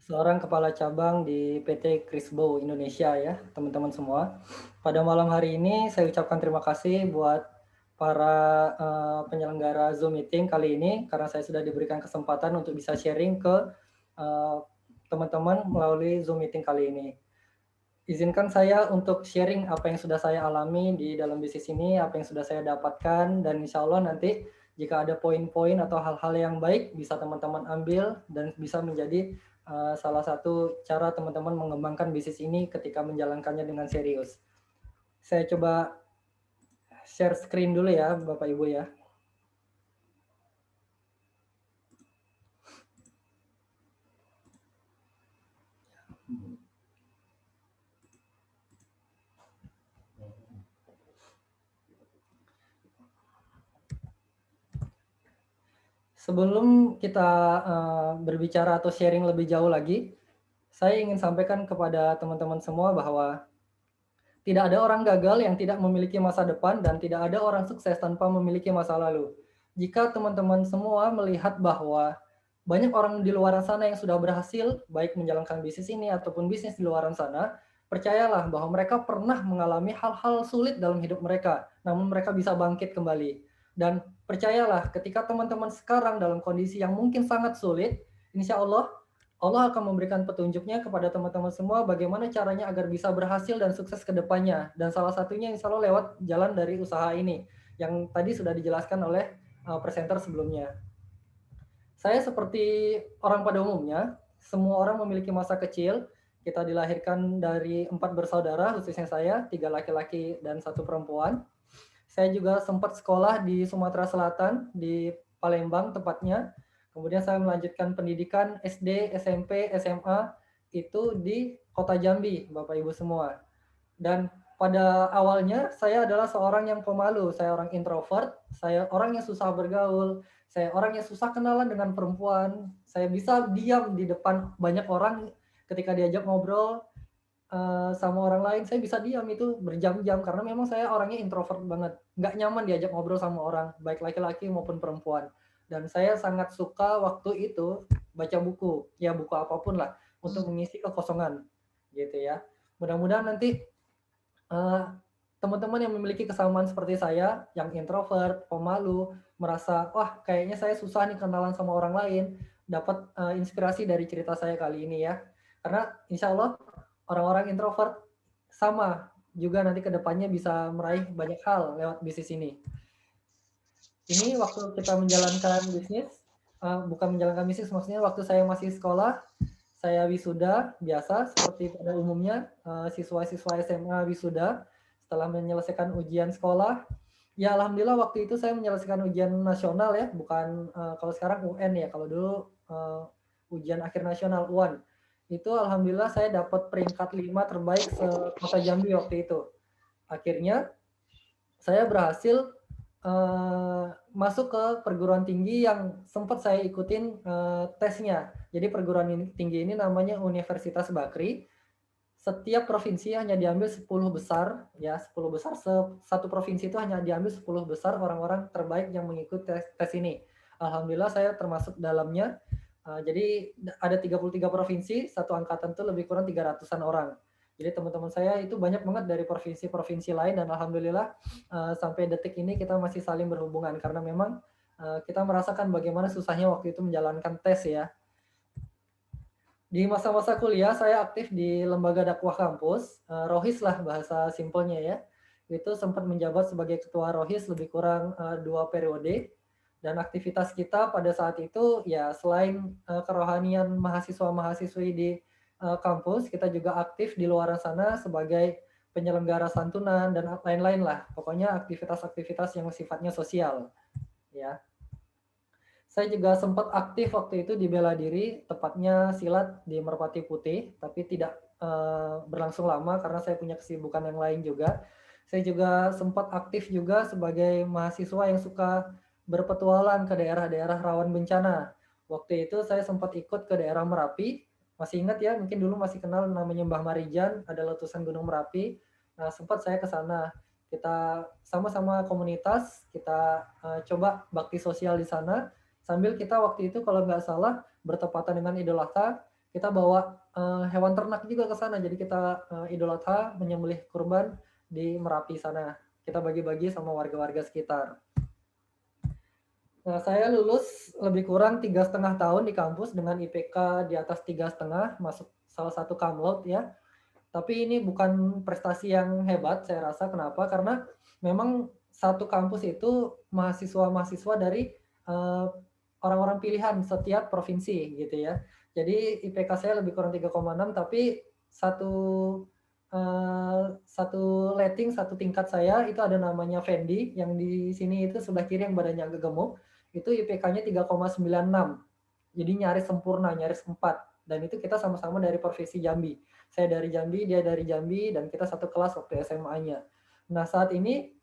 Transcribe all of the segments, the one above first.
seorang kepala cabang di PT Crisbo Indonesia ya, teman-teman semua. Pada malam hari ini saya ucapkan terima kasih buat para penyelenggara Zoom meeting kali ini karena saya sudah diberikan kesempatan untuk bisa sharing ke eee, teman-teman melalui Zoom meeting kali ini. Izinkan saya untuk sharing apa yang sudah saya alami di dalam bisnis ini, apa yang sudah saya dapatkan, dan insya Allah nanti jika ada poin-poin atau hal-hal yang baik bisa teman-teman ambil dan bisa menjadi salah satu cara teman-teman mengembangkan bisnis ini ketika menjalankannya dengan serius. Saya coba share screen dulu ya, Bapak Ibu ya. Sebelum kita berbicara atau sharing lebih jauh lagi, saya ingin sampaikan kepada teman-teman semua bahwa tidak ada orang gagal yang tidak memiliki masa depan dan tidak ada orang sukses tanpa memiliki masa lalu. Jika teman-teman semua melihat bahwa banyak orang di luar sana yang sudah berhasil, baik menjalankan bisnis ini ataupun bisnis di luar sana, percayalah bahwa mereka pernah mengalami hal-hal sulit dalam hidup mereka, namun mereka bisa bangkit kembali. Dan percayalah, ketika teman-teman sekarang dalam kondisi yang mungkin sangat sulit, insya Allah akan memberikan petunjuknya kepada teman-teman semua bagaimana caranya agar bisa berhasil dan sukses ke depannya. Dan salah satunya insya Allah lewat jalan dari usaha ini, yang tadi sudah dijelaskan oleh presenter sebelumnya. Saya seperti orang pada umumnya, semua orang memiliki masa kecil. Kita dilahirkan dari 4 bersaudara, khususnya saya, 3 laki-laki dan 1 perempuan. Saya juga sempat sekolah di Sumatera Selatan, di Palembang tepatnya. Kemudian saya melanjutkan pendidikan SD, SMP, SMA itu di kota Jambi, Bapak Ibu semua. Dan pada awalnya saya adalah seorang yang pemalu, saya orang introvert, saya orang yang susah bergaul, saya orang yang susah kenalan dengan perempuan. Saya bisa diam di depan banyak orang ketika diajak ngobrol sama orang lain, saya bisa diam itu berjam-jam karena memang saya orangnya introvert banget, nggak nyaman diajak ngobrol sama orang, baik laki-laki maupun perempuan. Dan saya sangat suka waktu itu baca buku, ya buku apapun lah, untuk mengisi kekosongan, gitu ya. Mudah-mudahan nanti, eee, teman-teman yang memiliki kesamaan seperti saya, yang introvert, pemalu, merasa, "Wah kayaknya saya susah nih kenalan sama orang lain," dapat, inspirasi dari cerita saya kali ini ya. Karena insya Allah orang-orang introvert sama juga nanti ke depannya bisa meraih banyak hal lewat bisnis ini. Ini waktu kita menjalankan bisnis, bukan menjalankan bisnis maksudnya waktu saya masih sekolah, saya wisuda biasa seperti pada umumnya, siswa-siswa SMA wisuda setelah menyelesaikan ujian sekolah. Ya alhamdulillah waktu itu saya menyelesaikan ujian nasional ya, bukan, kalau sekarang UN ya, kalau dulu, ujian akhir nasional UAN. Itu alhamdulillah saya dapat peringkat 5 terbaik se-Kota Jambi waktu itu. Akhirnya saya berhasil, masuk ke perguruan tinggi yang sempat saya ikutin, tesnya. Jadi perguruan tinggi ini namanya Universitas Bakri. Setiap provinsi hanya diambil 10 besar, ya 10 besar, satu provinsi itu hanya diambil 10 besar orang-orang terbaik yang mengikuti tes ini. Alhamdulillah saya termasuk dalamnya, jadi ada 33 provinsi, satu angkatan itu lebih kurang 300-an orang. Jadi teman-teman saya itu banyak banget dari provinsi-provinsi lain dan alhamdulillah, sampai detik ini kita masih saling berhubungan karena memang, kita merasakan bagaimana susahnya waktu itu menjalankan tes ya. Di masa-masa kuliah saya aktif di lembaga dakwah kampus, Rohis lah bahasa simpelnya ya. Itu sempat menjabat sebagai ketua Rohis lebih kurang, 2 periode, dan aktivitas kita pada saat itu ya selain, kerohanian mahasiswa-mahasiswi di, kampus, kita juga aktif di luar sana sebagai penyelenggara santunan dan lain-lain lah. Pokoknya aktivitas-aktivitas yang sifatnya sosial, ya. Saya juga sempat aktif waktu itu di bela diri, tepatnya silat di Merpati Putih, tapi tidak, berlangsung lama karena saya punya kesibukan yang lain juga. Saya juga sempat aktif juga sebagai mahasiswa yang suka berpetualang ke daerah-daerah rawan bencana. Waktu itu saya sempat ikut ke daerah Merapi, masih ingat ya, mungkin dulu masih kenal namanya Mbah Marijan, ada letusan Gunung Merapi. Nah, sempat saya ke sana. Kita sama-sama komunitas, kita, coba bakti sosial di sana. Sambil kita waktu itu kalau nggak salah bertepatan dengan Idul Adha, kita bawa hewan ternak juga ke sana. Jadi kita Idul Adha menyembelih kurban di Merapi sana. Kita bagi-bagi sama warga-warga sekitar. Nah, saya lulus lebih kurang 3,5 tahun di kampus dengan IPK di atas 3,5, masuk salah satu Kamlot ya. Tapi ini bukan prestasi yang hebat saya rasa, kenapa? Karena memang satu kampus itu mahasiswa-mahasiswa dari orang-orang pilihan setiap provinsi gitu ya. Jadi IPK saya lebih kurang 3,6, tapi satu rating, satu tingkat saya itu ada namanya Fendi, yang di sini itu sebelah kiri yang badannya agak gemuk, itu IPK-nya 3,96. Jadi nyaris sempurna, nyaris 4. Dan itu kita sama-sama dari Provinsi Jambi. Saya dari Jambi, dia dari Jambi, dan kita satu kelas waktu SMA-nya. Nah, saat ini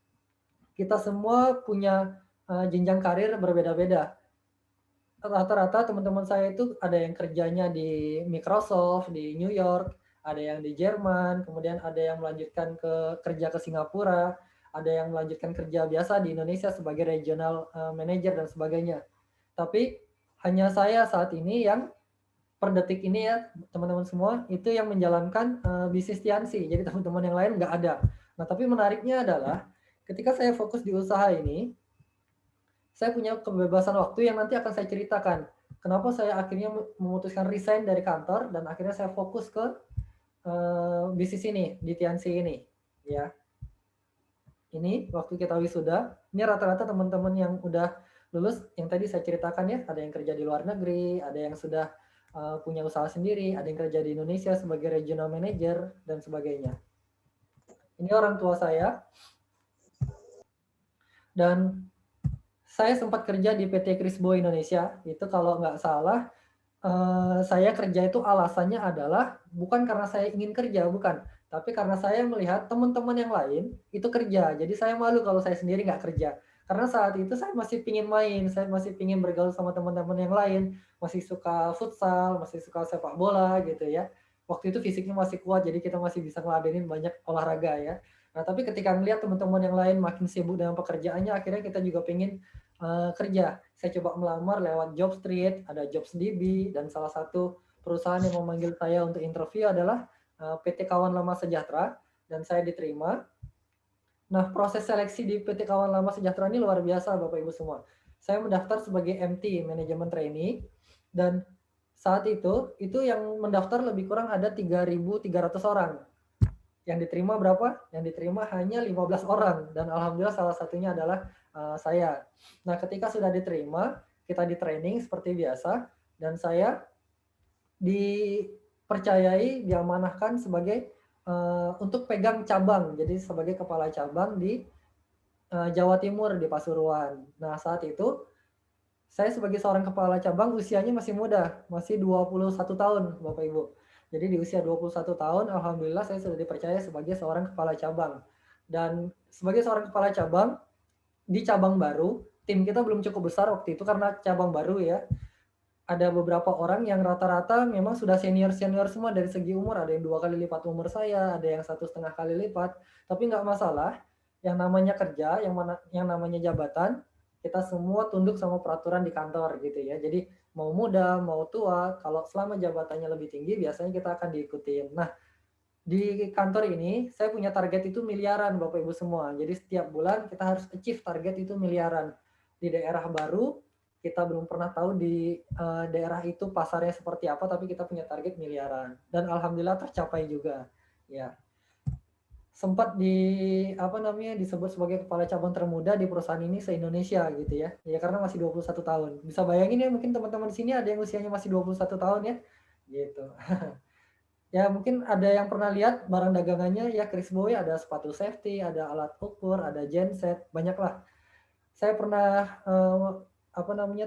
kita semua punya jenjang karir berbeda-beda. Rata-rata teman-teman saya itu ada yang kerjanya di Microsoft, di New York, ada yang di Jerman, kemudian ada yang melanjutkan kerja ke Singapura, ada yang melanjutkan kerja biasa di Indonesia sebagai regional manager dan sebagainya. Tapi hanya saya saat ini yang per detik ini ya teman-teman semua itu yang menjalankan bisnis Tiansi. Jadi teman-teman yang lain nggak ada. Nah, tapi menariknya adalah ketika saya fokus di usaha ini, saya punya kebebasan waktu yang nanti akan saya ceritakan. Kenapa saya akhirnya memutuskan resign dari kantor dan akhirnya saya fokus ke bisnis ini di Tiansi ini, ya. Ini waktu kita wisuda, ini rata-rata teman-teman yang udah lulus yang tadi saya ceritakan ya, ada yang kerja di luar negeri, ada yang sudah punya usaha sendiri, ada yang kerja di Indonesia sebagai regional manager dan sebagainya. Ini orang tua saya. Dan saya sempat kerja di PT Krisbo Indonesia. Itu kalau nggak salah saya kerja itu alasannya adalah bukan karena saya ingin kerja, bukan. Tapi karena saya melihat teman-teman yang lain itu kerja. Jadi saya malu kalau saya sendiri nggak kerja. Karena saat itu saya masih pingin main, saya masih pingin bergaul sama teman-teman yang lain, masih suka futsal, masih suka sepak bola gitu ya. Waktu itu fisiknya masih kuat, jadi kita masih bisa ngeladenin banyak olahraga ya. Nah, tapi ketika melihat teman-teman yang lain makin sibuk dengan pekerjaannya, akhirnya kita juga pengen kerja. Saya coba melamar lewat Jobstreet, ada JobsDB, dan salah satu perusahaan yang memanggil saya untuk interview adalah PT Kawan Lama Sejahtera, dan saya diterima. Nah, proses seleksi di PT Kawan Lama Sejahtera ini luar biasa, Bapak Ibu semua. Saya mendaftar sebagai MT, Manajemen Trainee, dan saat itu yang mendaftar lebih kurang ada 3.300 orang. Yang diterima berapa? Yang diterima hanya 15 orang, dan alhamdulillah salah satunya adalah saya. Nah, ketika sudah diterima, kita di training seperti biasa, dan saya dipercayai, diamanahkan sebagai untuk pegang cabang, jadi sebagai kepala cabang di Jawa Timur di Pasuruan. Nah, saat itu saya sebagai seorang kepala cabang usianya masih muda, masih 21 tahun, Bapak Ibu. Jadi di usia 21 tahun, alhamdulillah saya sudah dipercaya sebagai seorang kepala cabang. Dan sebagai seorang kepala cabang, di cabang baru, tim kita belum cukup besar waktu itu karena cabang baru ya. Ada beberapa orang yang rata-rata memang sudah senior-senior semua dari segi umur, ada yang 2 kali lipat umur saya, ada yang 1,5 kali lipat, tapi nggak masalah, yang namanya kerja, yang namanya jabatan, kita semua tunduk sama peraturan di kantor gitu ya. Jadi mau muda, mau tua, kalau selama jabatannya lebih tinggi biasanya kita akan diikutin. Nah, di kantor ini saya punya target itu miliaran Bapak Ibu semua. Jadi setiap bulan kita harus achieve target itu miliaran. Di daerah baru kita belum pernah tahu di daerah itu pasarnya seperti apa, tapi kita punya target miliaran dan alhamdulillah tercapai juga. Ya. Sempat disebut sebagai kepala cabang termuda di perusahaan ini se-Indonesia gitu ya. Ya karena masih 21 tahun. Bisa bayangin ya mungkin teman-teman di sini ada yang usianya masih 21 tahun ya. Gitu. Ya mungkin ada yang pernah lihat barang dagangannya ya Krisboy, ada sepatu safety, ada alat ukur, ada genset, banyak lah. Saya pernah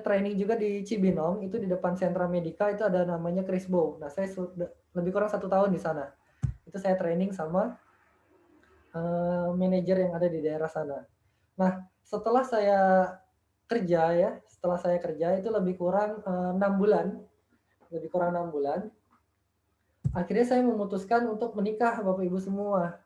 training juga di Cibinong, itu di depan sentra Medika itu ada namanya Krisbo. Nah, saya lebih kurang 1 tahun di sana. Itu saya training sama manajer yang ada di daerah sana. Nah, setelah saya kerja itu lebih kurang 6 bulan, akhirnya saya memutuskan untuk menikah, Bapak Ibu semua.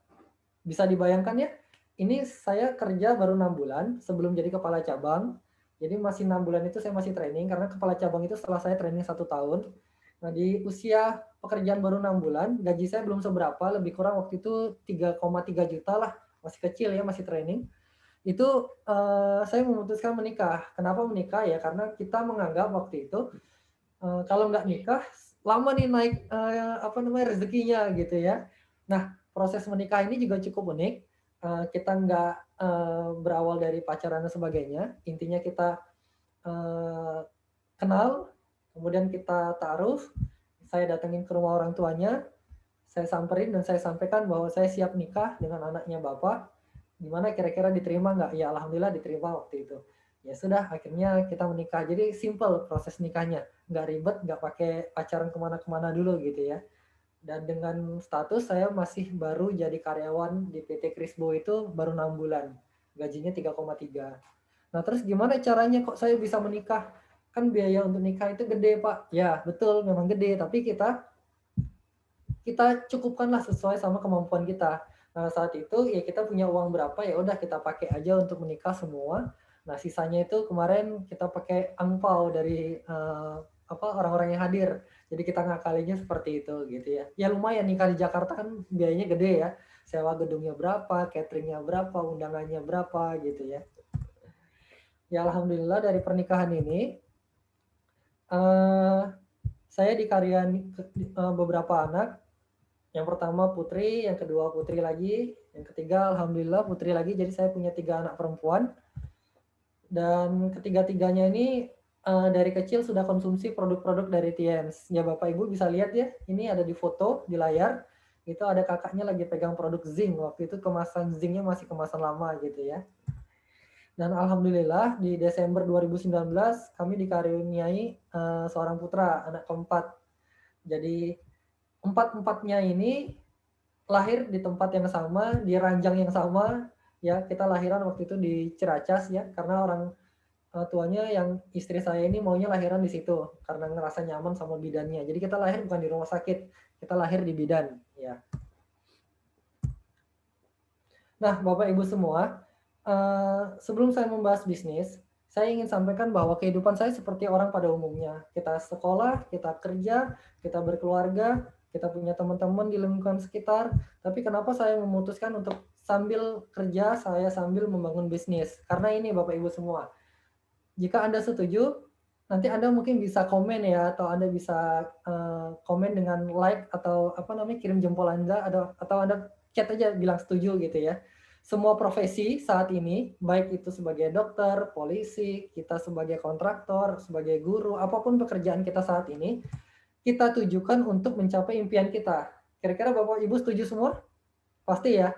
Bisa dibayangkan ya, ini saya kerja baru 6 bulan sebelum jadi kepala cabang. Jadi masih 6 bulan itu saya masih training, karena kepala cabang itu setelah saya training 1 tahun. Nah, di usia pekerjaan baru 6 bulan, gaji saya belum seberapa, lebih kurang waktu itu 3,3 juta lah, masih kecil ya, masih training. Itu, saya memutuskan menikah. Kenapa menikah? Ya karena kita menganggap waktu itu, kalau nggak nikah, lama nih naik, apa namanya, rezekinya gitu ya. Nah, proses menikah ini juga cukup unik, kita nggak, berawal dari pacaran dan sebagainya, intinya kita, eee, kenal, kemudian kita ta'aruf, saya datengin ke rumah orang tuanya, saya samperin dan saya sampaikan bahwa saya siap nikah dengan anaknya bapak, gimana kira-kira diterima nggak? Ya alhamdulillah diterima waktu itu. Ya sudah akhirnya kita menikah. Jadi simple proses nikahnya, nggak ribet, nggak pakai pacaran kemana-kemana dulu gitu ya. Dan dengan status saya masih baru jadi karyawan di PT Krisbo itu baru 6 bulan, gajinya 3,3. Nah terus gimana caranya kok saya bisa menikah? Kan biaya untuk nikah itu gede Pak. Ya betul memang gede, tapi kita cukupkanlah sesuai sama kemampuan kita. Nah, saat itu ya kita punya uang berapa, ya udah kita pakai aja untuk menikah semua. Nah, sisanya itu kemarin kita pakai angpau dari, apa, orang-orang yang hadir. Jadi kita ngakalinya seperti itu, gitu ya. Ya lumayan nikah di Jakarta kan biayanya gede ya, sewa gedungnya berapa, cateringnya berapa, undangannya berapa, gitu ya. Ya alhamdulillah dari pernikahan ini, eee, saya dikaruniai beberapa anak. Yang pertama putri, yang kedua putri lagi, yang ketiga alhamdulillah putri lagi, jadi saya punya 3 anak perempuan, dan ketiga-tiganya ini, dari kecil sudah konsumsi produk-produk dari Tiens. Ya Bapak Ibu bisa lihat ya, ini ada di foto di layar, itu ada kakaknya lagi pegang produk zinc, waktu itu kemasan zinc-nya masih kemasan lama gitu ya. Dan alhamdulillah di Desember 2019 kami dikaruniai, seorang putra, anak keempat. Jadi empat-empatnya ini lahir di tempat yang sama, di ranjang yang sama, ya kita lahiran waktu itu di Ciracas ya, karena orang, tuanya yang istri saya ini maunya lahiran di situ, karena ngerasa nyaman sama bidannya. Jadi kita lahir bukan di rumah sakit, kita lahir di bidan, ya. Nah, Bapak Ibu semua, sebelum saya membahas bisnis, saya ingin sampaikan bahwa kehidupan saya seperti orang pada umumnya. Kita sekolah, kita kerja, kita berkeluarga, kita punya teman-teman di lingkungan sekitar, tapi kenapa saya memutuskan untuk sambil kerja, saya sambil membangun bisnis? Karena ini Bapak Ibu semua, jika Anda setuju, nanti Anda mungkin bisa komen ya, atau Anda bisa, komen dengan like atau apa namanya, kirim jempol Anda, atau Anda chat aja bilang setuju gitu ya. Semua profesi saat ini, baik itu sebagai dokter, polisi, kita sebagai kontraktor, sebagai guru, apapun pekerjaan kita saat ini, kita tujukan untuk mencapai impian kita. Kira-kira Bapak Ibu setuju semua? Pasti ya?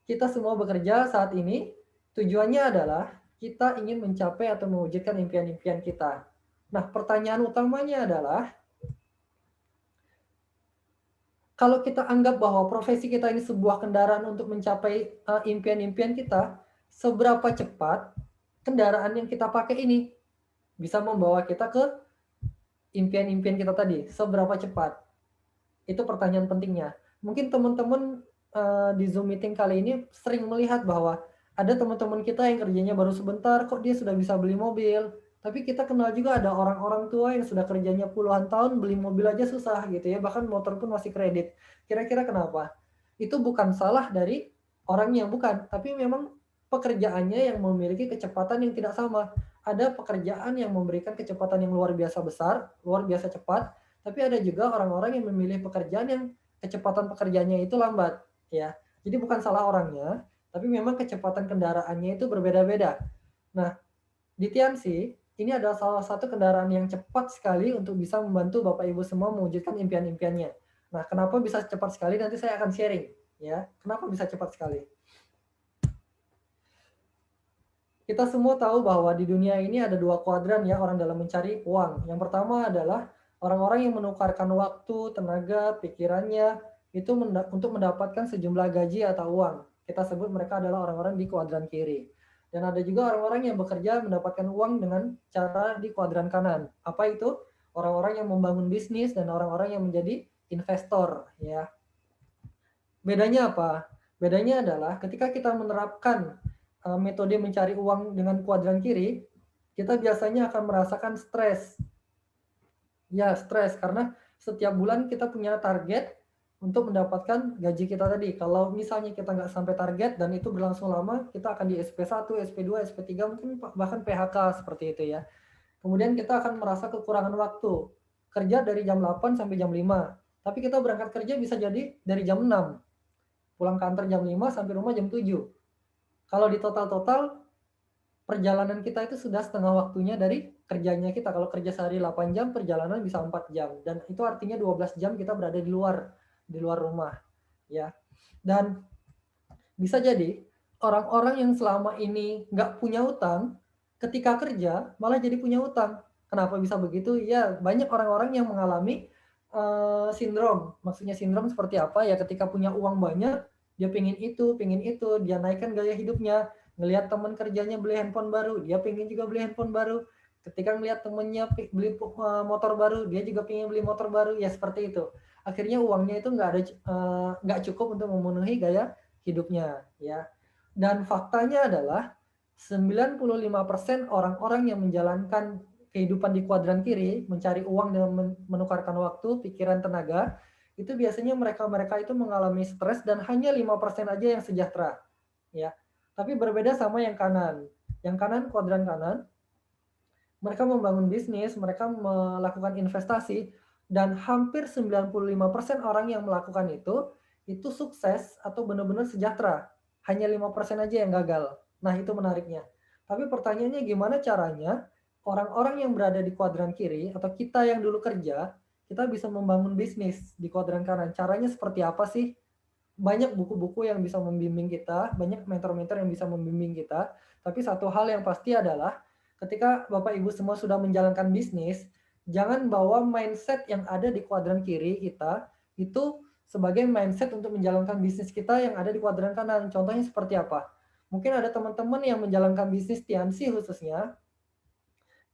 Kita semua bekerja saat ini, tujuannya adalah kita ingin mencapai atau mewujudkan impian-impian kita. Nah, pertanyaan utamanya adalah, kalau kita anggap bahwa profesi kita ini sebuah kendaraan untuk mencapai, impian-impian kita, seberapa cepat kendaraan yang kita pakai ini bisa membawa kita ke impian-impian kita tadi, seberapa cepat? Itu pertanyaan pentingnya. Mungkin teman-teman, di Zoom meeting kali ini sering melihat bahwa ada teman-teman kita yang kerjanya baru sebentar, kok dia sudah bisa beli mobil. Tapi kita kenal juga ada orang-orang tua yang sudah kerjanya puluhan tahun, beli mobil aja susah gitu ya, bahkan motor pun masih kredit. Kira-kira kenapa? Itu bukan salah dari orangnya, bukan, tapi memang pekerjaannya yang memiliki kecepatan yang tidak sama. Ada pekerjaan yang memberikan kecepatan yang luar biasa besar, luar biasa cepat, tapi ada juga orang-orang yang memilih pekerjaan yang kecepatan pekerjaannya itu lambat, ya. Jadi bukan salah orangnya, tapi memang kecepatan kendaraannya itu berbeda-beda. Nah, di Tianxi, ini adalah salah satu kendaraan yang cepat sekali untuk bisa membantu Bapak Ibu semua mewujudkan impian-impiannya. Nah, kenapa bisa cepat sekali? Nanti saya akan sharing, ya. Kenapa bisa cepat sekali? Kita semua tahu bahwa di dunia ini ada 2 kuadran ya orang dalam mencari uang. Yang pertama adalah orang-orang yang menukarkan waktu, tenaga, pikirannya itu untuk mendapatkan sejumlah gaji atau uang. Kita sebut mereka adalah orang-orang di kuadran kiri. Dan ada juga orang-orang yang bekerja mendapatkan uang dengan cara di kuadran kanan. Apa itu? Orang-orang yang membangun bisnis dan orang-orang yang menjadi investor ya. Bedanya apa? Bedanya adalah ketika kita menerapkan, metode mencari uang dengan kuadran kiri, kita biasanya akan merasakan stres. Ya, stres karena setiap bulan kita punya target untuk mendapatkan gaji kita tadi. Kalau misalnya kita nggak sampai target dan itu berlangsung lama, kita akan di SP1, SP2, SP3, mungkin bahkan PHK seperti itu ya. Kemudian kita akan merasa kekurangan waktu. Kerja dari jam 8 sampai jam 5. Tapi kita berangkat kerja bisa jadi dari jam 6. Pulang kantor jam 5 sampai rumah jam 7. Kalau di total-total perjalanan kita itu sudah setengah waktunya dari kerjanya kita. Kalau kerja sehari 8 jam, perjalanan bisa 4 jam. Dan itu artinya 12 jam kita berada di luar rumah. Ya. Dan bisa jadi orang-orang yang selama ini nggak punya utang, ketika kerja malah jadi punya utang. Kenapa bisa begitu? Ya banyak orang-orang yang mengalami sindrom. Maksudnya sindrom seperti apa? Ya ketika punya uang banyak, dia pengen itu, dia naikkan gaya hidupnya. Ngelihat teman kerjanya beli handphone baru, dia pengen juga beli handphone baru. Ketika ngelihat temennya beli motor baru, dia juga pengen beli motor baru. Ya seperti itu. Akhirnya uangnya itu nggak cukup untuk memenuhi gaya hidupnya ya. Dan faktanya adalah 95% orang-orang yang menjalankan kehidupan di kuadran kiri, mencari uang dengan menukarkan waktu, pikiran, tenaga, itu biasanya mereka-mereka itu mengalami stres dan hanya 5% aja yang sejahtera ya. Tapi berbeda sama yang kanan. Yang kanan, kuadran kanan, mereka membangun bisnis, mereka melakukan investasi, dan hampir 95% orang yang melakukan itu sukses atau benar-benar sejahtera. Hanya 5% aja yang gagal. Nah, itu menariknya. Tapi pertanyaannya gimana caranya orang-orang yang berada di kuadran kiri atau kita yang dulu kerja, kita bisa membangun bisnis di kuadran kanan. Caranya seperti apa sih? Banyak buku-buku yang bisa membimbing kita, banyak mentor-mentor yang bisa membimbing kita, tapi satu hal yang pasti adalah ketika Bapak Ibu semua sudah menjalankan bisnis, jangan bawa mindset yang ada di kuadran kiri kita itu sebagai mindset untuk menjalankan bisnis kita yang ada di kuadran kanan. Contohnya seperti apa? Mungkin ada teman-teman yang menjalankan bisnis TNC khususnya,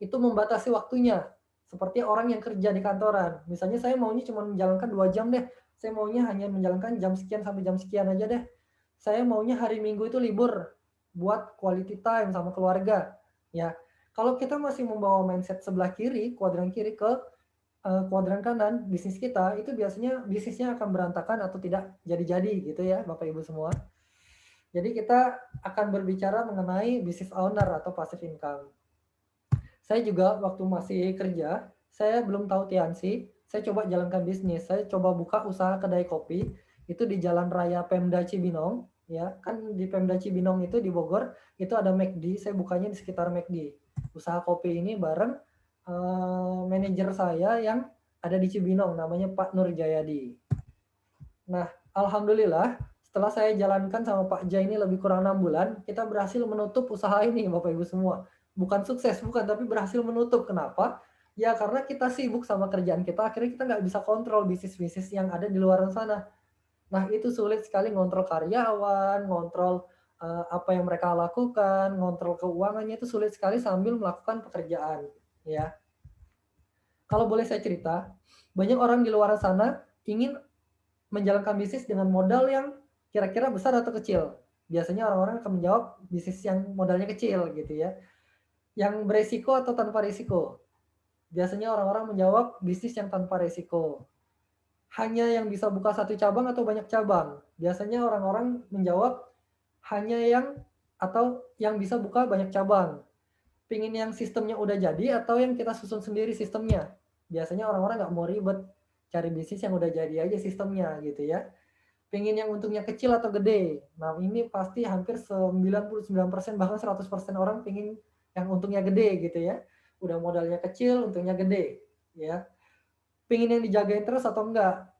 itu membatasi waktunya. Seperti orang yang kerja di kantoran. Misalnya saya maunya cuma menjalankan 2 jam deh. Saya maunya hanya menjalankan jam sekian sampai jam sekian aja deh. Saya maunya hari Minggu itu libur buat quality time sama keluarga. Ya. Kalau kita masih membawa mindset sebelah kiri, kuadran kiri ke kuadran kanan bisnis kita, itu biasanya bisnisnya akan berantakan atau tidak jadi-jadi gitu ya, Bapak Ibu semua. Jadi kita akan berbicara mengenai business owner atau passive income. Saya juga waktu masih kerja, saya belum tahu Tiansi, saya coba jalankan bisnis, saya coba buka usaha kedai kopi, itu di Jalan Raya Pemda Cibinong, ya kan di Pemda Cibinong itu di Bogor, itu ada McD, saya bukanya di sekitar McD. Usaha kopi ini bareng manajer saya yang ada di Cibinong, namanya Pak Nur Jayadi. Nah, alhamdulillah setelah saya jalankan sama Pak Jai ini lebih kurang 6 bulan, kita berhasil menutup usaha ini Bapak Ibu semua. Bukan sukses, bukan, tapi berhasil menutup. Kenapa? Ya karena kita sibuk sama kerjaan kita, akhirnya kita nggak bisa kontrol bisnis-bisnis yang ada di luar sana. Nah, itu sulit sekali ngontrol karyawan, ngontrol apa yang mereka lakukan, ngontrol keuangannya itu sulit sekali sambil melakukan pekerjaan, ya. Kalau boleh saya cerita, banyak orang di luar sana ingin menjalankan bisnis dengan modal yang kira-kira besar atau kecil. Biasanya orang-orang akan menjawab bisnis yang modalnya kecil gitu ya. Yang beresiko atau tanpa risiko. Biasanya orang-orang menjawab bisnis yang tanpa risiko. Hanya yang bisa buka satu cabang atau banyak cabang. Biasanya orang-orang menjawab hanya yang atau yang bisa buka banyak cabang. Pingin yang sistemnya udah jadi atau yang kita susun sendiri sistemnya. Biasanya orang-orang nggak mau ribet, cari bisnis yang udah jadi aja sistemnya gitu ya. Pengen yang untungnya kecil atau gede. Nah, ini pasti hampir 99% bahkan 100% orang pengen yang untungnya gede gitu ya. Udah modalnya kecil, untungnya gede, ya. Pengen yang dijagain terus atau enggak?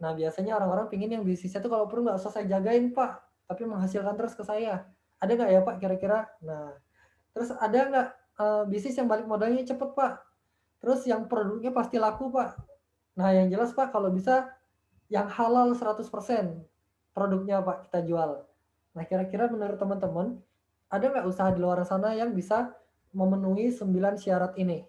Nah, biasanya orang-orang pengen yang bisnisnya tuh kalau perlu nggak usah saya jagain, Pak, tapi menghasilkan terus ke saya. Ada nggak ya, Pak, kira-kira? Nah, terus ada nggak bisnis yang balik modalnya cepet, Pak? Terus yang produknya pasti laku, Pak. Nah, yang jelas, Pak, kalau bisa yang halal 100% produknya Pak kita jual. Nah kira-kira menurut teman-teman, ada nggak usaha di luar sana yang bisa memenuhi 9 syarat ini?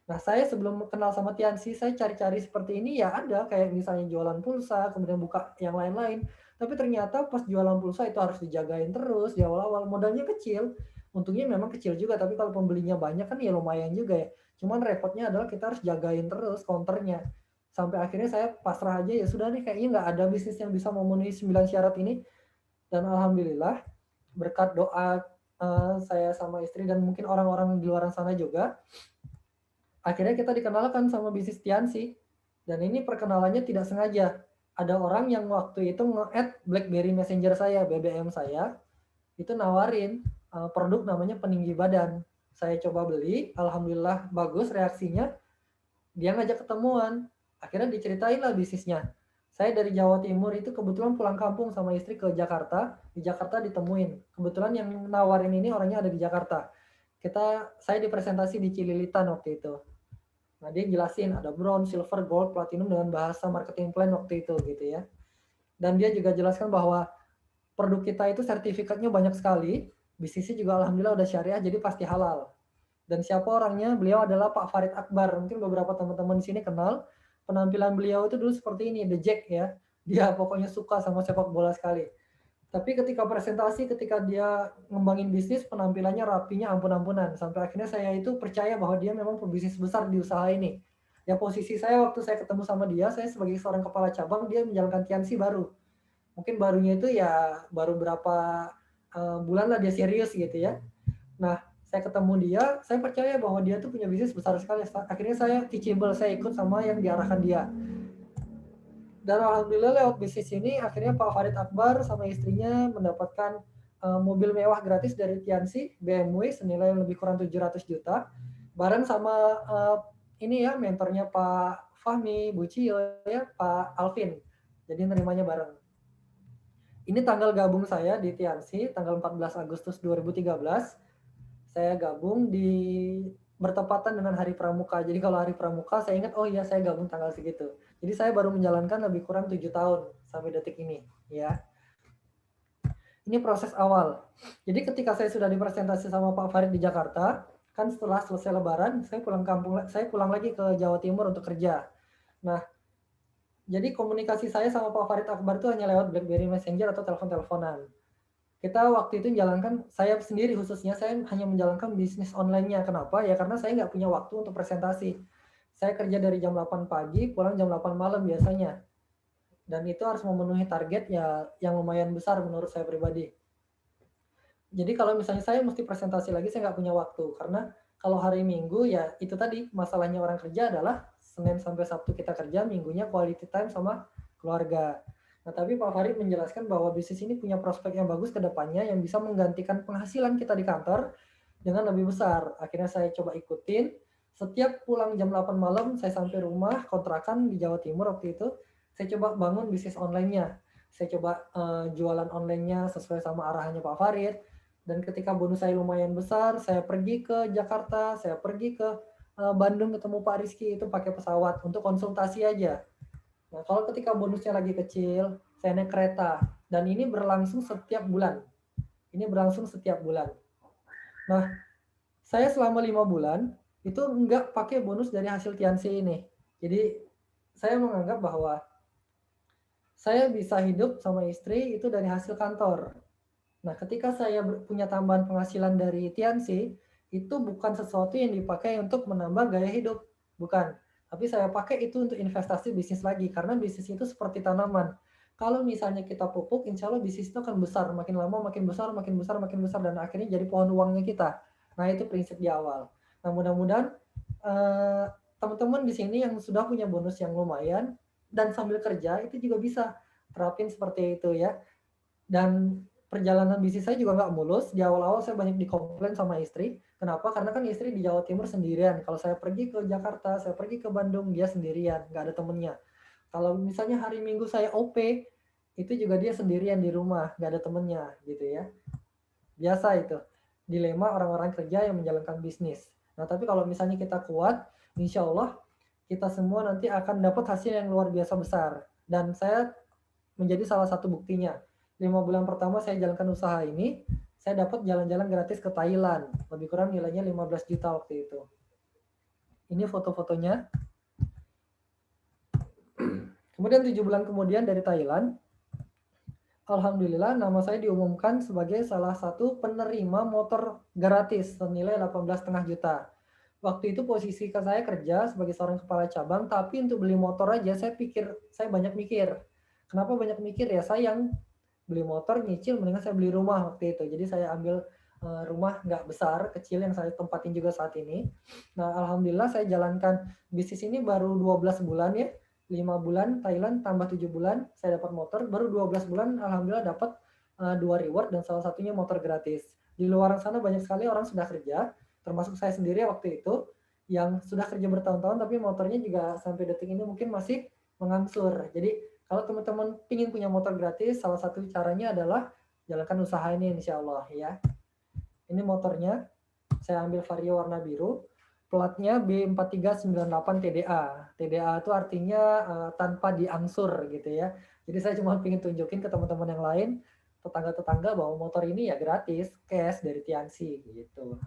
Nah saya sebelum kenal sama Tiansi, saya cari-cari seperti ini ya ada, kayak misalnya jualan pulsa, kemudian buka yang lain-lain. Tapi ternyata pas jualan pulsa itu harus dijagain terus di awal-awal, modalnya kecil. Untungnya memang kecil juga, tapi kalau pembelinya banyak kan ya lumayan juga ya. Cuman repotnya adalah kita harus jagain terus counternya. Sampai akhirnya saya pasrah aja, ya sudah nih kayaknya nggak ada bisnis yang bisa memenuhi 9 syarat ini. Dan alhamdulillah berkat doa saya sama istri dan mungkin orang-orang di luar sana juga, akhirnya kita dikenalkan sama bisnis Tiansi. Dan ini perkenalannya tidak sengaja. Ada orang yang waktu itu nge-add BlackBerry Messenger saya, BBM saya, itu nawarin produk namanya peninggi badan. Saya coba beli, alhamdulillah bagus reaksinya. Dia ngajak ketemuan, akhirnya diceritain lah bisnisnya. Saya dari Jawa Timur itu kebetulan pulang kampung sama istri ke Jakarta, di Jakarta ditemuin. Kebetulan yang nawarin ini orangnya ada di Jakarta. Saya dipresentasi di Cililitan waktu itu. Nah, dia jelasin ada bronze, silver, gold, platinum dengan bahasa marketing plan waktu itu gitu ya. Dan dia juga jelaskan bahwa produk kita itu sertifikatnya banyak sekali, bisnisnya juga alhamdulillah udah syariah jadi pasti halal. Dan siapa orangnya? Beliau adalah Pak Farid Akbar. Mungkin beberapa teman-teman di sini kenal. Penampilan beliau itu dulu seperti ini, The Jack ya. Dia pokoknya suka sama sepak bola sekali. Tapi ketika presentasi, ketika dia ngembangin bisnis, penampilannya rapinya ampun-ampunan. Sampai akhirnya saya itu percaya bahwa dia memang pebisnis besar di usaha ini. Ya posisi saya waktu saya ketemu sama dia, saya sebagai seorang kepala cabang, dia menjalankan Tiansi baru. Mungkin barunya itu ya baru berapa bulan lah dia serius gitu ya. Nah, saya ketemu dia, saya percaya bahwa dia tuh punya bisnis besar sekali. Akhirnya saya teachable, saya ikut sama yang diarahkan dia. Dan alhamdulillah lewat bisnis ini akhirnya Pak Farid Akbar sama istrinya mendapatkan mobil mewah gratis dari Tiansi, BMW senilai lebih kurang 700 juta. Bareng sama ini ya mentornya Pak Fahmi, Bu Cio ya, Pak Alvin. Jadi nerimanya bareng. Ini tanggal gabung saya di Tiansi, tanggal 14 Agustus 2013. Saya gabung bertepatan dengan hari pramuka. Jadi kalau hari pramuka saya ingat, oh iya saya gabung tanggal segitu. Jadi saya baru menjalankan lebih kurang 7 tahun sampai detik ini, ya. Ini proses awal. Jadi ketika saya sudah dipresentasi sama Pak Farid di Jakarta, kan setelah selesai Lebaran, saya pulang lagi ke Jawa Timur untuk kerja. Nah, jadi komunikasi saya sama Pak Farid Akbar itu hanya lewat BlackBerry Messenger atau telepon-teleponan. Kita waktu itu menjalankan, saya sendiri khususnya, saya hanya menjalankan bisnis online-nya. Kenapa? Ya karena saya nggak punya waktu untuk presentasi. Saya kerja dari jam 8 pagi, pulang jam 8 malam biasanya. Dan itu harus memenuhi target ya yang lumayan besar menurut saya pribadi. Jadi kalau misalnya saya mesti presentasi lagi, saya nggak punya waktu. Karena kalau hari Minggu ya itu tadi, masalahnya orang kerja adalah Senin sampai Sabtu kita kerja, Minggunya quality time sama keluarga. Nah, tapi Pak Farid menjelaskan bahwa bisnis ini punya prospek yang bagus ke depannya yang bisa menggantikan penghasilan kita di kantor dengan lebih besar. Akhirnya saya coba ikutin. Setiap pulang jam 8 malam, saya sampai rumah, kontrakan di Jawa Timur waktu itu, saya coba bangun bisnis online-nya. Saya coba jualan online-nya sesuai sama arahannya Pak Farid. Dan ketika bonus saya lumayan besar, saya pergi ke Jakarta, saya pergi ke Bandung ketemu Pak Rizky itu pakai pesawat untuk konsultasi aja. Nah, kalau ketika bonusnya lagi kecil, saya naik kereta. Dan ini berlangsung setiap bulan. Ini berlangsung setiap bulan. Nah, saya selama 5 bulan itu nggak pakai bonus dari hasil Tiansi ini. Jadi, saya menganggap bahwa saya bisa hidup sama istri itu dari hasil kantor. Nah, ketika saya punya tambahan penghasilan dari Tiansi, itu bukan sesuatu yang dipakai untuk menambah gaya hidup. Bukan. Tapi saya pakai itu untuk investasi bisnis lagi. Karena bisnis itu seperti tanaman. Kalau misalnya kita pupuk, insya Allah bisnis itu akan besar. Makin lama makin besar, makin besar, makin besar. Dan akhirnya jadi pohon uangnya kita. Nah, itu prinsip di awal. Nah, mudah-mudahan teman-teman di sini yang sudah punya bonus yang lumayan, dan sambil kerja, itu juga bisa terapin seperti itu ya. Dan perjalanan bisnis saya juga nggak mulus. Di awal-awal saya banyak dikomplain sama istri. Kenapa? Karena kan istri di Jawa Timur sendirian. Kalau saya pergi ke Jakarta, saya pergi ke Bandung, dia sendirian, nggak ada temennya. Kalau misalnya hari Minggu saya OP, itu juga dia sendirian di rumah, nggak ada temennya gitu ya. Biasa itu. Dilema orang-orang kerja yang menjalankan bisnis. Nah, tapi kalau misalnya kita kuat, insya Allah kita semua nanti akan dapat hasil yang luar biasa besar. Dan saya menjadi salah satu buktinya. 5 bulan pertama saya jalankan usaha ini, saya dapat jalan-jalan gratis ke Thailand. Lebih kurang nilainya 15 juta waktu itu. Ini foto-fotonya. Kemudian 7 bulan kemudian dari Thailand, alhamdulillah nama saya diumumkan sebagai salah satu penerima motor gratis senilai 18,5 juta. Waktu itu posisi saya kerja sebagai seorang kepala cabang, tapi untuk beli motor aja saya banyak mikir. Kenapa banyak mikir? Ya sayang, beli motor nyicil mendingan saya beli rumah waktu itu. Jadi saya ambil, rumah nggak besar, kecil yang saya tempatin juga saat ini. Nah, alhamdulillah saya jalankan bisnis ini baru 12 bulan ya, 5 bulan Thailand tambah 7 bulan saya dapat motor, baru 12 bulan alhamdulillah dapat, 2 reward dan salah satunya motor gratis. Di luar sana banyak sekali orang sudah kerja, termasuk saya sendiri waktu itu, yang sudah kerja bertahun-tahun tapi motornya juga sampai detik ini mungkin masih mengangsur. Jadi kalau teman-teman ingin punya motor gratis, salah satu caranya adalah jalankan usaha ini insya Allah ya. Ini motornya, saya ambil Vario warna biru, platnya B4398 TDA. TDA itu artinya tanpa diangsur gitu ya. Jadi saya cuma ingin tunjukin ke teman-teman yang lain, tetangga-tetangga bahwa motor ini ya gratis, cash dari Tianxi gitu.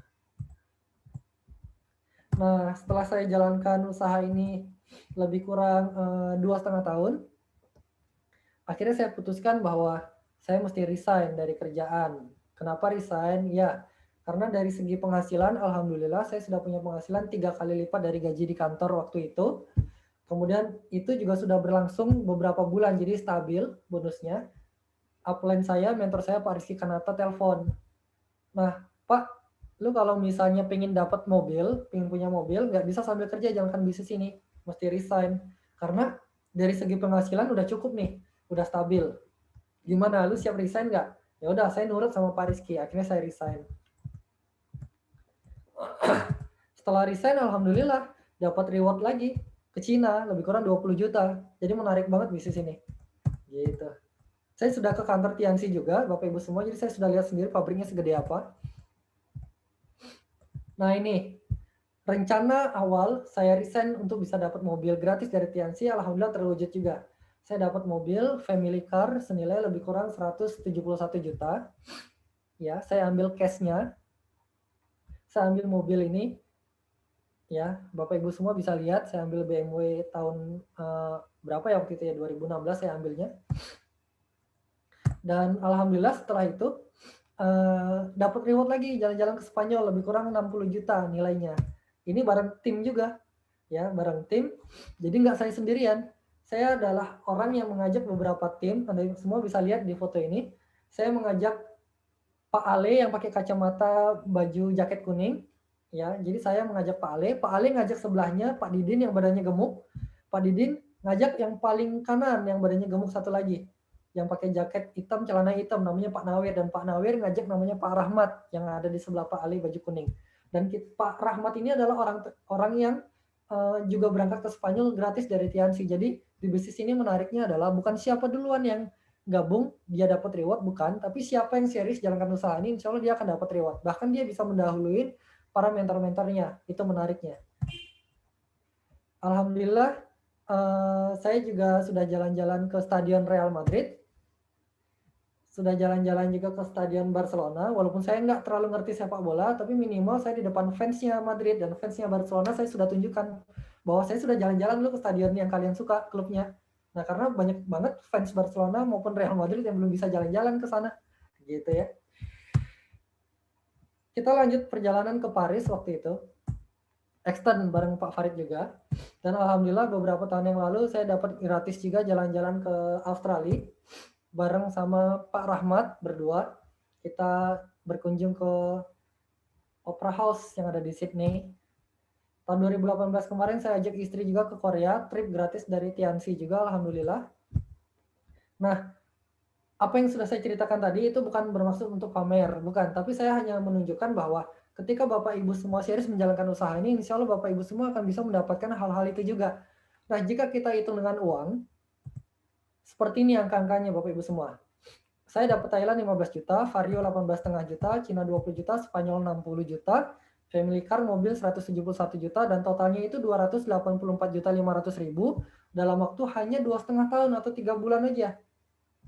Nah, setelah saya jalankan usaha ini lebih kurang 2,5 tahun, akhirnya saya putuskan bahwa saya mesti resign dari kerjaan. Kenapa resign? Ya, karena dari segi penghasilan, alhamdulillah saya sudah punya penghasilan 3 kali lipat dari gaji di kantor waktu itu. Kemudian itu juga sudah berlangsung beberapa bulan, jadi stabil bonusnya. Upline saya, mentor saya Pak Rizky Kanata telepon. Nah, Pak, lu kalau misalnya pengen dapat mobil, pengen punya mobil, nggak bisa sambil kerja, jalankan bisnis ini. Mesti resign. Karena dari segi penghasilan udah cukup nih, udah stabil. Gimana, lu siap resign nggak? Ya udah, saya nurut sama Pak Rizky. Akhirnya saya resign. Setelah resign, alhamdulillah dapat reward lagi ke Cina, lebih kurang 20 juta. Jadi menarik banget bisnis ini. Gitu. Saya sudah ke kantor Tianxi juga, Bapak Ibu semua, jadi saya sudah lihat sendiri pabriknya segede apa. Nah ini, rencana awal saya resign untuk bisa dapat mobil gratis dari Tianxi, alhamdulillah terwujud juga. Saya dapat mobil family car senilai lebih kurang 171 juta. Ya, saya ambil cash-nya. Saya ambil mobil ini. Ya, Bapak Ibu semua bisa lihat saya ambil BMW tahun berapa ya waktu itu ya, 2016 saya ambilnya. Dan alhamdulillah setelah itu dapat reward lagi jalan-jalan ke Spanyol lebih kurang 60 juta nilainya. Ini bareng tim juga, ya bareng tim. Jadi nggak saya sendirian. Saya adalah orang yang mengajak beberapa tim. Anda semua bisa lihat di foto ini. Saya mengajak Pak Ale yang pakai kacamata, baju jaket kuning. Ya, jadi saya mengajak Pak Ale. Pak Ale ngajak sebelahnya Pak Didin yang badannya gemuk. Pak Didin ngajak yang paling kanan yang badannya gemuk satu lagi yang pakai jaket hitam, celana hitam, namanya Pak Nawir, dan Pak Nawir ngajak namanya Pak Rahmat yang ada di sebelah Pak Ali baju kuning. Dan Pak Rahmat ini adalah orang yang juga berangkat ke Spanyol gratis dari Tianxi. Jadi di bisnis ini menariknya adalah bukan siapa duluan yang gabung dia dapat reward, bukan, tapi siapa yang serius jalankan usaha ini, insya Allah dia akan dapat reward. Bahkan dia bisa mendahului para mentor-mentornya. Itu menariknya. Alhamdulillah saya juga sudah jalan-jalan ke Stadion Real Madrid. Sudah jalan-jalan juga ke Stadion Barcelona, walaupun saya nggak terlalu ngerti sepak bola, tapi minimal saya di depan fansnya Madrid dan fansnya Barcelona saya sudah tunjukkan bahwa saya sudah jalan-jalan dulu ke stadion yang kalian suka, klubnya. Nah, karena banyak banget fans Barcelona maupun Real Madrid yang belum bisa jalan-jalan ke sana. Gitu ya. Kita lanjut perjalanan ke Paris waktu itu. Extend bareng Pak Farid juga. Dan alhamdulillah beberapa tahun yang lalu saya dapat gratis juga jalan-jalan ke Australia bareng sama Pak Rahmat berdua. Kita berkunjung ke Opera House yang ada di Sydney. Tahun 2018 kemarin saya ajak istri juga ke Korea, trip gratis dari Tianxi juga, alhamdulillah. Nah, apa yang sudah saya ceritakan tadi itu bukan bermaksud untuk pamer, bukan. Tapi saya hanya menunjukkan bahwa ketika Bapak Ibu semua serius menjalankan usaha ini, insya Allah Bapak Ibu semua akan bisa mendapatkan hal-hal itu juga. Nah, jika kita hitung dengan uang, seperti ini angka-angkanya Bapak Ibu semua. Saya dapat Thailand 15 juta, Vario 18,5 juta, Cina 20 juta, Spanyol 60 juta, family car mobil 171 juta, dan totalnya itu 284 juta 500 ribu dalam waktu hanya 2,5 tahun atau 3 bulan aja.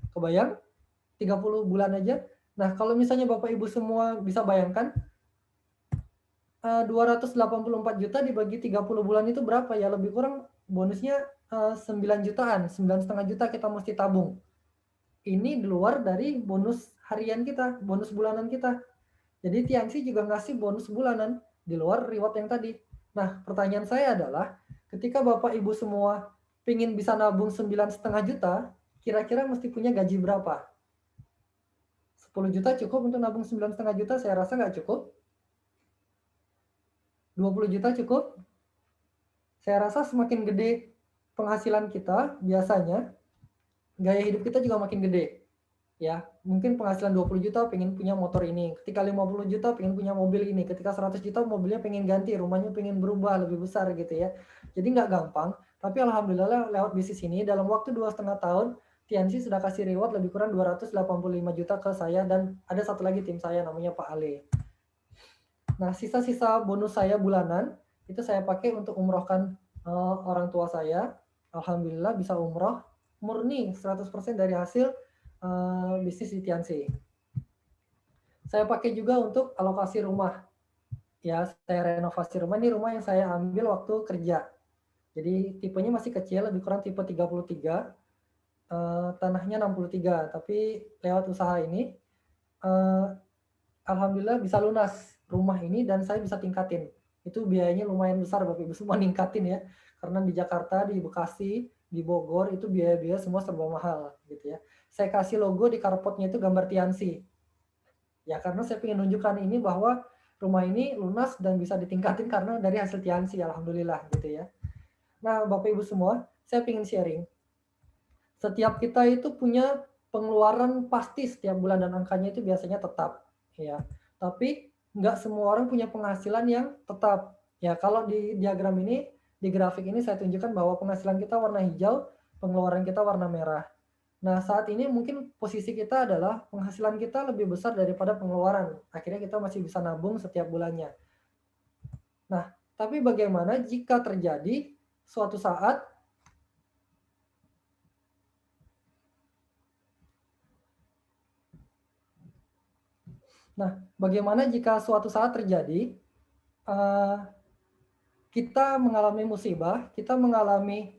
Kebayang? 30 bulan aja. Nah, kalau misalnya Bapak Ibu semua bisa bayangkan, 284 juta dibagi 30 bulan itu berapa ya? Lebih kurang bonusnya 9 jutaan, 9,5 juta kita mesti tabung. Ini di luar dari bonus harian kita, bonus bulanan kita. Jadi Tianxi juga ngasih bonus bulanan di luar reward yang tadi. Nah, pertanyaan saya adalah, ketika Bapak Ibu semua pingin bisa nabung 9,5 juta, kira-kira mesti punya gaji berapa? 10 juta cukup untuk nabung 9,5 juta? Saya rasa nggak cukup. 20 juta cukup? Saya rasa semakin gede penghasilan kita, biasanya gaya hidup kita juga makin gede. Ya, mungkin penghasilan 20 juta pengen punya motor ini, ketika 50 juta pengen punya mobil ini, ketika 100 juta mobilnya pengen ganti, rumahnya pengen berubah lebih besar gitu ya. Jadi nggak gampang, tapi alhamdulillah lewat bisnis ini dalam waktu 2,5 tahun, TNC sudah kasih reward lebih kurang 285 juta ke saya dan ada satu lagi tim saya namanya Pak Ale. Nah, sisa-sisa bonus saya bulanan itu saya pakai untuk umrohkan orang tua saya. Alhamdulillah bisa umroh murni 100% dari hasil bisnis di Tiansi. Saya pakai juga untuk alokasi rumah. Ya, saya renovasi rumah. Ini rumah yang saya ambil waktu kerja. Jadi tipenya masih kecil, lebih kurang tipe 33, tanahnya 63. Tapi lewat usaha ini, alhamdulillah bisa lunas rumah ini dan saya bisa tingkatin. Itu biayanya lumayan besar Bapak Ibu semua ningkatin ya. Karena di Jakarta, di Bekasi, di Bogor itu biaya-biaya semua serba mahal gitu ya. Saya kasih logo di carportnya itu gambar Tiansi. Ya karena saya ingin nunjukkan ini bahwa rumah ini lunas dan bisa ditingkatin karena dari hasil Tiansi, alhamdulillah gitu ya. Nah, Bapak Ibu semua, saya ingin sharing. Setiap kita itu punya pengeluaran pasti setiap bulan dan angkanya itu biasanya tetap, ya. Tapi nggak semua orang punya penghasilan yang tetap. Ya, kalau di diagram ini, di grafik ini saya tunjukkan bahwa penghasilan kita warna hijau, pengeluaran kita warna merah. Nah, saat ini mungkin posisi kita adalah penghasilan kita lebih besar daripada pengeluaran. Akhirnya kita masih bisa nabung setiap bulannya. Nah, tapi bagaimana jika terjadi suatu saat bagaimana jika suatu saat terjadi kita mengalami musibah, kita mengalami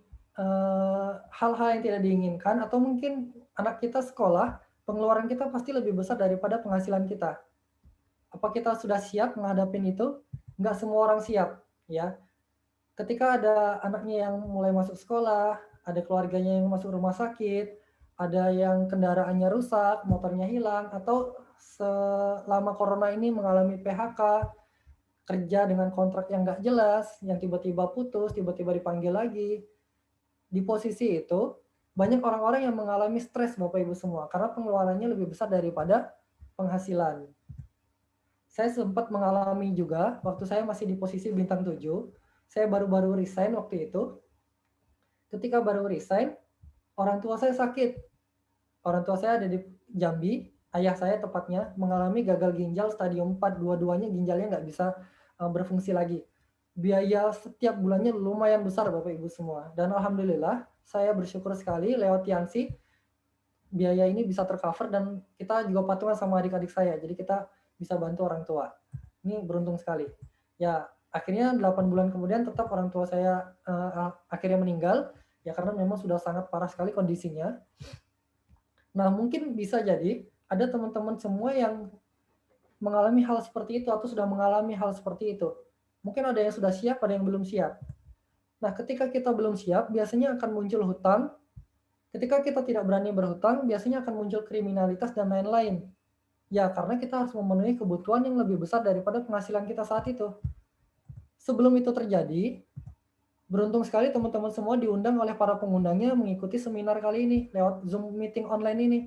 hal-hal yang tidak diinginkan, atau mungkin anak kita sekolah, pengeluaran kita pasti lebih besar daripada penghasilan kita. Apa kita sudah siap menghadapi itu? Nggak semua orang siap, ya. Ketika ada anaknya yang mulai masuk sekolah, ada keluarganya yang masuk rumah sakit, ada yang kendaraannya rusak, motornya hilang, atau selama corona ini mengalami PHK, kerja dengan kontrak yang nggak jelas, yang tiba-tiba putus, tiba-tiba dipanggil lagi. Di posisi itu, banyak orang-orang yang mengalami stres Bapak Ibu semua, karena pengeluarannya lebih besar daripada penghasilan. Saya sempat mengalami juga, waktu saya masih di posisi bintang 7, saya baru-baru resign waktu itu. Ketika baru resign, orang tua saya sakit. Orang tua saya ada di Jambi, ayah saya tepatnya mengalami gagal ginjal stadium 4, dua-duanya ginjalnya nggak bisa berfungsi lagi. Biaya setiap bulannya lumayan besar Bapak Ibu semua. Dan alhamdulillah saya bersyukur sekali lewat Tiansi, biaya ini bisa tercover dan kita juga patungan sama adik-adik saya. Jadi kita bisa bantu orang tua. Ini beruntung sekali. Ya, akhirnya 8 bulan kemudian tetap orang tua saya akhirnya meninggal, ya karena memang sudah sangat parah sekali kondisinya. Nah, mungkin bisa jadi ada teman-teman semua yang mengalami hal seperti itu atau sudah mengalami hal seperti itu. Mungkin ada yang sudah siap, ada yang belum siap. Nah, ketika kita belum siap, biasanya akan muncul hutang. Ketika kita tidak berani berhutang, biasanya akan muncul kriminalitas dan lain-lain. Ya, karena kita harus memenuhi kebutuhan yang lebih besar daripada penghasilan kita saat itu. Sebelum itu terjadi, beruntung sekali teman-teman semua diundang oleh para pengundangnya mengikuti seminar kali ini lewat Zoom meeting online ini.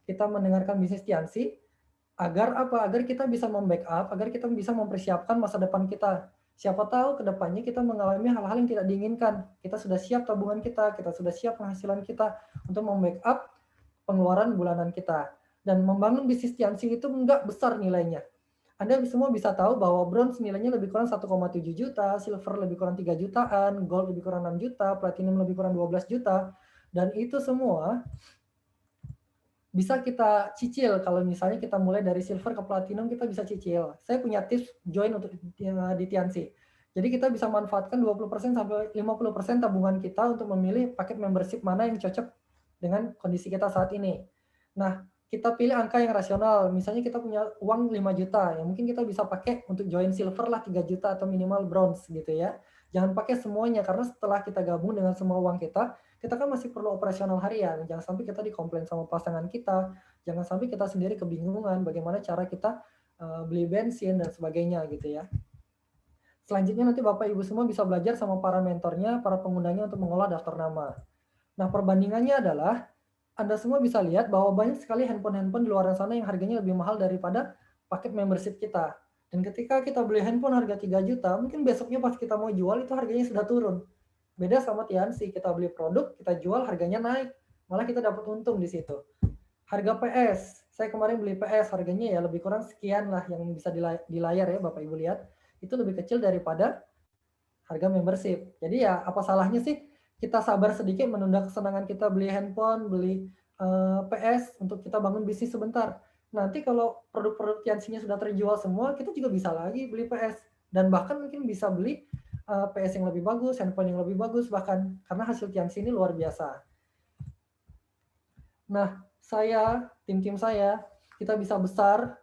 Kita mendengarkan bisnis Tiansi agar apa? Agar kita bisa membackup, agar kita bisa mempersiapkan masa depan kita. Siapa tahu ke depannya kita mengalami hal-hal yang tidak diinginkan. Kita sudah siap tabungan kita sudah siap penghasilan kita untuk membackup pengeluaran bulanan kita. Dan membangun bisnis Tiansi itu enggak besar nilainya. Anda semua bisa tahu bahwa bronze nilainya lebih kurang 1,7 juta, silver lebih kurang 3 jutaan, gold lebih kurang 6 juta, platinum lebih kurang 12 juta, dan itu semua bisa kita cicil. Kalau misalnya kita mulai dari silver ke platinum, kita bisa cicil. Saya punya tips join untuk di Tiansi. Jadi kita bisa manfaatkan 20% sampai 50% tabungan kita untuk memilih paket membership mana yang cocok dengan kondisi kita saat ini. Nah, kita pilih angka yang rasional. Misalnya kita punya uang 5 juta, ya mungkin kita bisa pakai untuk join silver lah 3 juta atau minimal bronze gitu ya. Jangan pakai semuanya karena setelah kita gabung dengan semua uang kita kan masih perlu operasional harian. Jangan sampai kita dikomplain sama pasangan kita, jangan sampai kita sendiri kebingungan bagaimana cara kita beli bensin dan sebagainya gitu ya. Selanjutnya nanti Bapak Ibu semua bisa belajar sama para mentornya, para penggunanya untuk mengolah daftar nama. Nah, perbandingannya adalah Anda semua bisa lihat bahwa banyak sekali handphone-handphone di luar sana yang harganya lebih mahal daripada paket membership kita. Dan ketika kita beli handphone harga 3 juta, mungkin besoknya pas kita mau jual itu harganya sudah turun. Beda sama Tiansi, kita beli produk, kita jual harganya naik. Malah kita dapat untung di situ. Harga PS, saya kemarin beli PS harganya ya lebih kurang sekian lah yang bisa di layar ya Bapak Ibu lihat. Itu lebih kecil daripada harga membership. Jadi ya apa salahnya sih kita sabar sedikit menunda kesenangan kita beli handphone, beli PS untuk kita bangun bisnis sebentar. Nanti kalau produk-produk Tianxinya sudah terjual semua, kita juga bisa lagi beli PS dan bahkan mungkin bisa beli PS yang lebih bagus, handphone yang lebih bagus bahkan karena hasil Tianxi ini luar biasa. Nah, tim-tim saya, kita bisa besar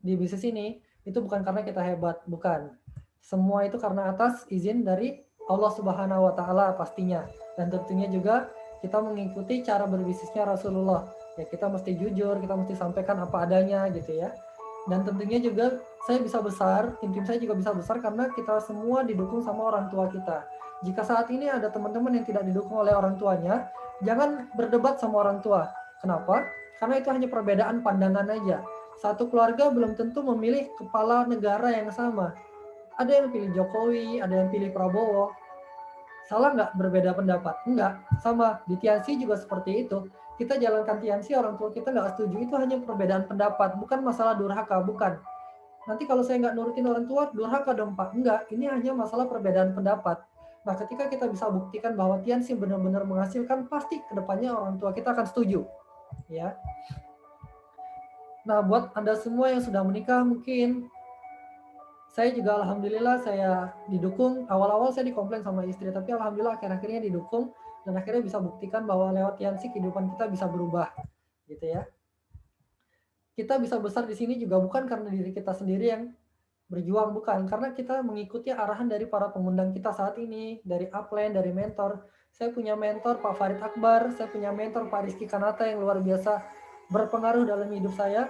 di bisnis ini itu bukan karena kita hebat, bukan. Semua itu karena atas izin dari Allah Subhanahu wa taala pastinya. Dan tentunya juga kita mengikuti cara berbisnisnya Rasulullah. Ya kita mesti jujur, kita mesti sampaikan apa adanya gitu ya. Dan tentunya juga saya bisa besar, tim-tim saya juga bisa besar karena kita semua didukung sama orang tua kita. Jika saat ini ada teman-teman yang tidak didukung oleh orang tuanya, jangan berdebat sama orang tua. Kenapa? Karena itu hanya perbedaan pandangan aja. Satu keluarga belum tentu memilih kepala negara yang sama. Ada yang pilih Jokowi, ada yang pilih Prabowo. Salah nggak berbeda pendapat? Enggak. Sama, di Tiansi juga seperti itu. Kita jalankan Tiansi, orang tua kita nggak setuju. Itu hanya perbedaan pendapat, bukan masalah durhaka, bukan. Nanti kalau saya nggak nurutin orang tua, durhaka dong Pak. Enggak, ini hanya masalah perbedaan pendapat. Nah, ketika kita bisa buktikan bahwa Tiansi benar-benar menghasilkan, pasti kedepannya orang tua kita akan setuju. Ya. Nah, buat Anda semua yang sudah menikah, mungkin saya juga alhamdulillah saya didukung. Awal-awal saya dikomplain sama istri, tapi alhamdulillah akhir-akhirnya didukung dan akhirnya bisa buktikan bahwa lewat Tiansi kehidupan kita bisa berubah, gitu ya. Kita bisa besar di sini juga bukan karena diri kita sendiri yang berjuang, bukan. Karena kita mengikuti arahan dari para pengundang kita saat ini, dari upline, dari mentor. Saya punya mentor Pak Farid Akbar, saya punya mentor Pak Rizky Kanata yang luar biasa berpengaruh dalam hidup saya.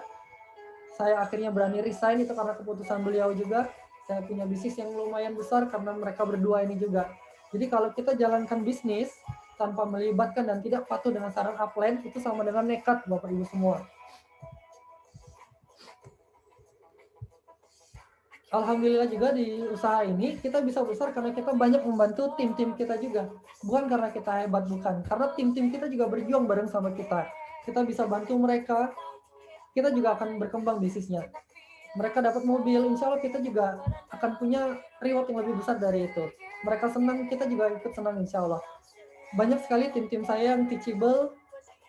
Saya akhirnya berani resign itu karena keputusan beliau juga. Saya punya bisnis yang lumayan besar karena mereka berdua ini juga. Jadi kalau kita jalankan bisnis tanpa melibatkan dan tidak patuh dengan saran upline, itu sama dengan nekat Bapak Ibu semua. Alhamdulillah juga di usaha ini kita bisa besar karena kita banyak membantu tim-tim kita juga. Bukan karena kita hebat, bukan. Karena tim-tim kita juga berjuang bareng sama kita. Kita bisa bantu mereka, kita juga akan berkembang bisnisnya. Mereka dapat mobil, insya Allah kita juga akan punya reward yang lebih besar dari itu. Mereka senang, kita juga ikut senang insya Allah. Banyak sekali tim-tim saya yang teachable,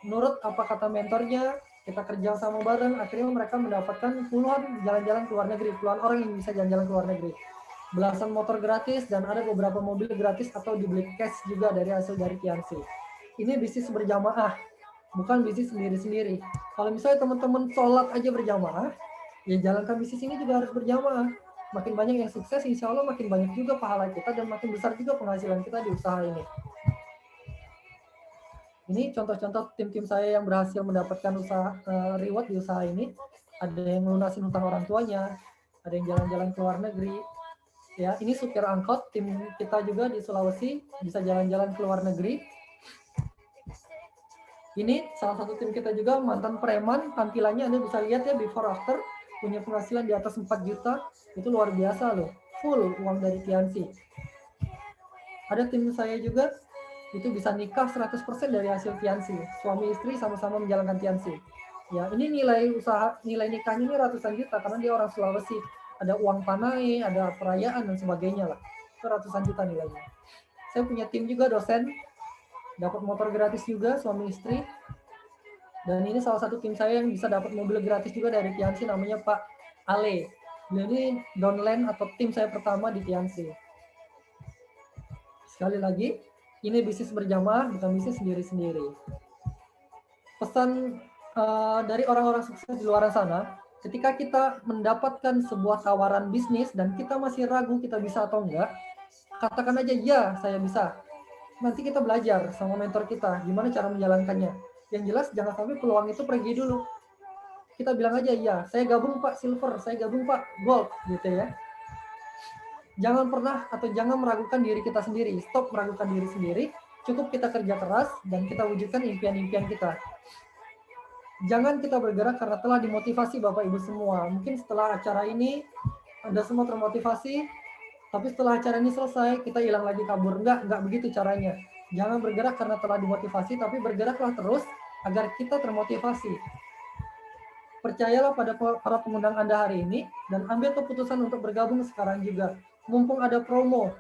nurut apa kata mentornya, kita kerja sama bareng, akhirnya mereka mendapatkan puluhan jalan-jalan ke luar negeri, puluhan orang yang bisa jalan-jalan ke luar negeri. Belasan motor gratis dan ada beberapa mobil gratis atau dibeli cash juga dari hasil dari Tiansi. Ini bisnis berjamaah, bukan bisnis sendiri-sendiri. Kalau misalnya teman-teman sholat aja berjamaah, ya jalankan bisnis ini juga harus berjamaah. Makin banyak yang sukses, insya Allah makin banyak juga pahala kita dan makin besar juga penghasilan kita di usaha ini. Ini contoh-contoh tim-tim saya yang berhasil mendapatkan reward di usaha ini. Ada yang lunasin hutang orang tuanya, ada yang jalan-jalan ke luar negeri. Ya, ini supir angkot tim kita juga di Sulawesi bisa jalan-jalan ke luar negeri. Ini salah satu tim kita juga mantan preman, tampilannya Anda bisa lihat ya before after, punya penghasilan di atas 4 juta, itu luar biasa loh, full uang dari Tiansi. Ada tim saya juga itu bisa nikah 100% dari hasil Tiansi. Suami istri sama-sama menjalankan Tiansi. Ya, ini nilai nikahnya ini ratusan juta karena dia orang Sulawesi. Ada uang panai, ada perayaan dan sebagainya lah. Itu ratusan juta nilainya. Saya punya tim juga dosen, dapat motor gratis juga suami istri. Dan ini salah satu tim saya yang bisa dapat mobil gratis juga dari Tiansi namanya Pak Ale. Beliau ini downline atau tim saya pertama di Tiansi. Sekali lagi, ini bisnis berjamaah, bukan bisnis sendiri-sendiri. Pesan dari orang-orang sukses di luar sana, ketika kita mendapatkan sebuah tawaran bisnis dan kita masih ragu kita bisa atau enggak, katakan aja, "Ya, saya bisa." Nanti kita belajar sama mentor kita, gimana cara menjalankannya. Yang jelas jangan sampai peluang itu pergi dulu. Kita bilang aja, "Ya, saya gabung Pak silver, saya gabung Pak gold," gitu ya. Jangan pernah atau jangan meragukan diri kita sendiri. Stop meragukan diri sendiri. Cukup kita kerja keras dan kita wujudkan impian-impian kita. Jangan kita bergerak karena telah dimotivasi Bapak Ibu semua. Mungkin setelah acara ini Anda semua termotivasi, tapi setelah acara ini selesai kita hilang lagi kabur. Enggak begitu caranya. Jangan bergerak karena telah dimotivasi, tapi bergeraklah terus agar kita termotivasi. Percayalah pada para pengundang Anda hari ini dan ambil keputusan untuk bergabung sekarang juga. Mumpung ada promo,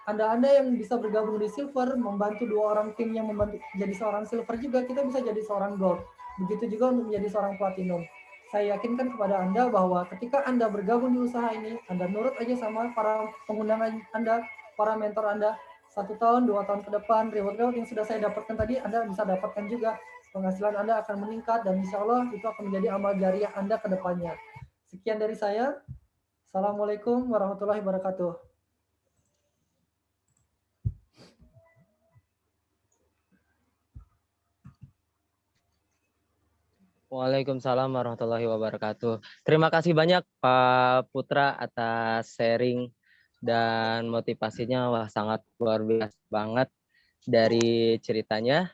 Anda yang bisa bergabung di silver, membantu 2 orang tim yang membantu jadi seorang silver juga, kita bisa jadi seorang gold. Begitu juga untuk menjadi seorang platinum. Saya yakinkan kepada Anda bahwa ketika Anda bergabung di usaha ini, Anda nurut aja sama para pengundang Anda, para mentor Anda, 1 tahun, 2 tahun ke depan, reward-reward yang sudah saya dapatkan tadi, Anda bisa dapatkan juga. Penghasilan Anda akan meningkat dan insya Allah itu akan menjadi amal jariah Anda ke depannya. Sekian dari saya. Assalamualaikum warahmatullahi wabarakatuh. Waalaikumsalam warahmatullahi wabarakatuh. Terima kasih banyak Pak Putra atas sharing dan motivasinya. Wah, sangat luar biasa banget dari ceritanya.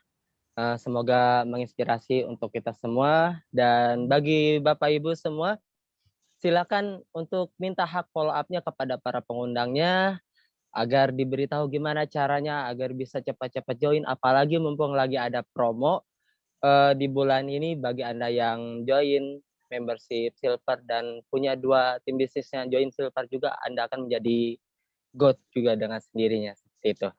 Semoga menginspirasi untuk kita semua. Dan bagi Bapak Ibu semua, silakan untuk minta hak follow up-nya kepada para pengundangnya agar diberitahu gimana caranya agar bisa cepat-cepat join. Apalagi mumpung lagi ada promo di bulan ini bagi Anda yang join membership silver dan punya 2 tim bisnis yang join silver juga, Anda akan menjadi gold juga dengan sendirinya, seperti itu.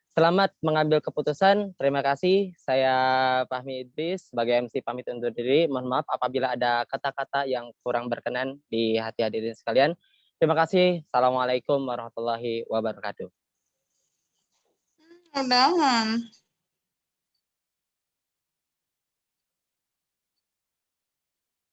Selamat mengambil keputusan. Terima kasih. Saya Fahmi Idris sebagai MC pamit undur diri. Mohon maaf apabila ada kata-kata yang kurang berkenan di hati hadirin sekalian. Terima kasih. Assalamualaikum warahmatullahi wabarakatuh. Udahan.